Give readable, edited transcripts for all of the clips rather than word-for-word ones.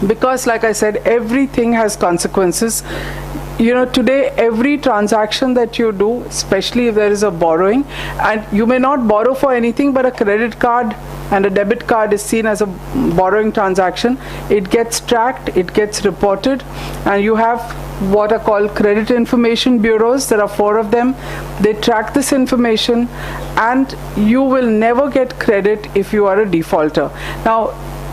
because like I said, everything has consequences. You know, today every transaction that you do, especially if there is a borrowing, and you may not borrow for anything, but a credit card and a debit card is seen as a borrowing transaction. It gets tracked, it gets reported, and you have what are called credit information bureaus. There are 4 of them. They track this information, and you will never get credit if you are a defaulter. Now,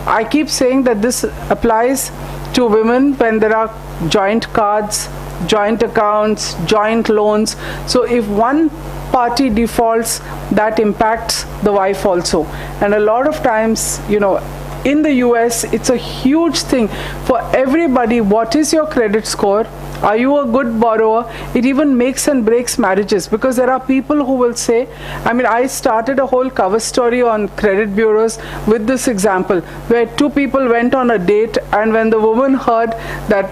I keep saying that this applies to women when there are joint cards, joint accounts, joint loans. So if one party defaults, that impacts the wife also. And a lot of times, you know, in the US, it's a huge thing for everybody. What is your credit score? Are you a good borrower? It even makes and breaks marriages, because there are people who will say, I mean, I started a whole cover story on credit bureaus with this example, where 2 people went on a date, and when the woman heard that,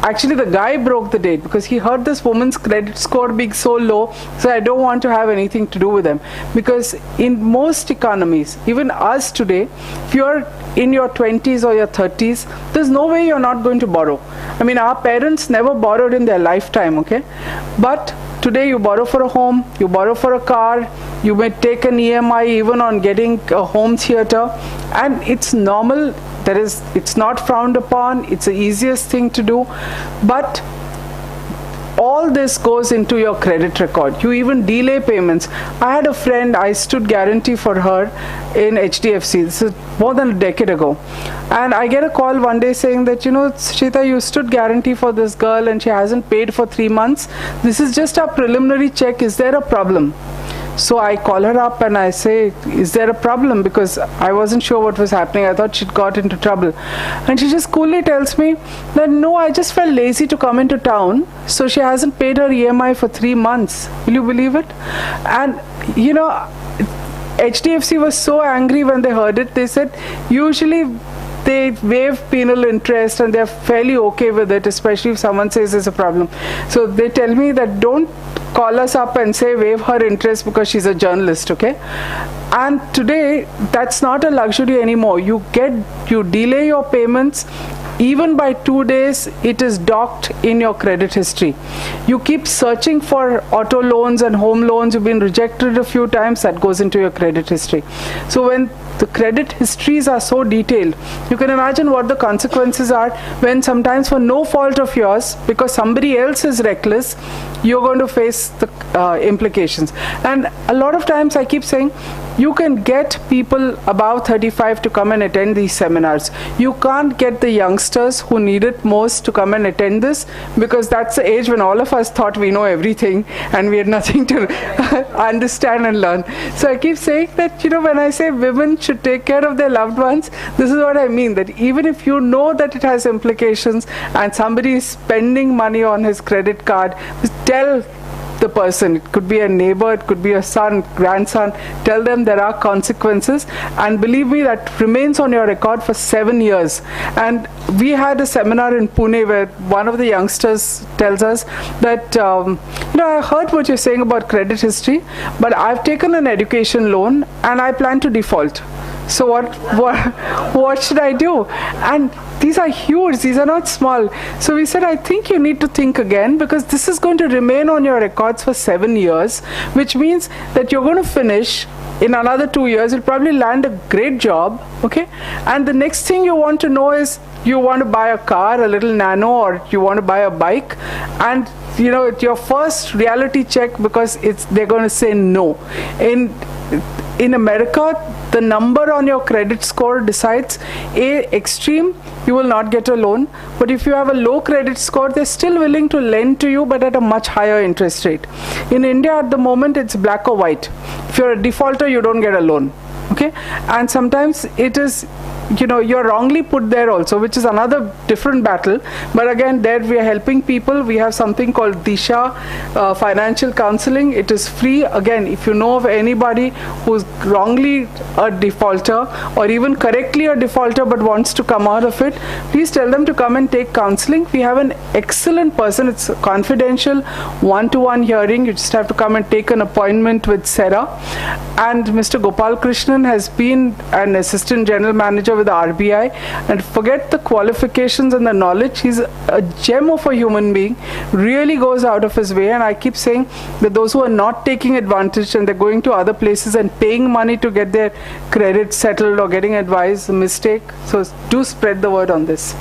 actually the guy broke the date because he heard this woman's credit score being so low, so I don't want to have anything to do with them. Because in most economies, even us today, if you're in your 20s or your 30s, there's no way you're not going to borrow. I mean, our parents never borrowed in their lifetime, okay? But today you borrow for a home, you borrow for a car, you may take an EMI even on getting a home theater, and it's normal. It's not frowned upon, it's the easiest thing to do, but all this goes into your credit record. You even delay payments. I had a friend, I stood guarantee for her in HDFC. This is more than a decade ago. And I get a call one day saying that, you know, Sucheta, you stood guarantee for this girl and she hasn't paid for 3 months. This is just a preliminary check. Is there a problem? So I call her up and I say, is there a problem? Because I wasn't sure what was happening. I thought she'd got into trouble. And she just coolly tells me that, no, I just felt lazy to come into town. So she hasn't paid her EMI for 3 months. Will you believe it? And, you know, HDFC was so angry when they heard it. They said, usually they waive penal interest and they're fairly okay with it, especially if someone says there's a problem. So they tell me that don't call us up and say waive her interest because she's a journalist, okay? And today, that's not a luxury anymore. You delay your payments. Even by 2 days, it is docked in your credit history. You keep searching for auto loans and home loans. You've been rejected a few times. That goes into your credit history. So when the credit histories are so detailed, you can imagine what the consequences are when sometimes for no fault of yours, because somebody else is reckless, you're going to face the implications. And a lot of times I keep saying, you can get people above 35 to come and attend these seminars. You can't get the youngsters who need it most to come and attend this, because that's the age when all of us thought we know everything and we had nothing to understand and learn. So I keep saying that, you know, when I say women should take care of their loved ones, this is what I mean, that even if you know that it has implications and somebody is spending money on his credit card, just tell the person. It could be a neighbor, it could be a son, grandson. Tell them there are consequences, and believe me, that remains on your record for 7 years. And we had a seminar in Pune where one of the youngsters tells us that, you know, I heard what you're saying about credit history, but I've taken an education loan and I plan to default. So what should I do? And these are huge, these are not small. So we said, I think you need to think again, because this is going to remain on your records for 7 years, which means that you're going to finish in another 2 years. You'll probably land a great job, okay? And the next thing you want to know is, you want to buy a car, a little nano, or you want to buy a bike, and you know, it's your first reality check, because they're going to say no. In America, the number on your credit score decides. Extreme, you will not get a loan. But if you have a low credit score, they're still willing to lend to you, but at a much higher interest rate. In India at the moment, it's black or white. If you're a defaulter, you don't get a loan. Okay? And sometimes it is, you know, you're wrongly put there also, which is another different battle. But again, there we are helping people. We have something called Disha financial counseling. It is free. Again, if you know of anybody who's wrongly a defaulter or even correctly a defaulter but wants to come out of it, please tell them to come and take counseling. We have an excellent person. It's a confidential one-to-one hearing. You just have to come and take an appointment with Sarah. And Mr. Gopal Krishnan has been an assistant general manager with the RBI, and forget the qualifications and the knowledge. He's a gem of a human being, really goes out of his way. And I keep saying that those who are not taking advantage and they're going to other places and paying money to get their credit settled or getting advice, a mistake. So do spread the word on this.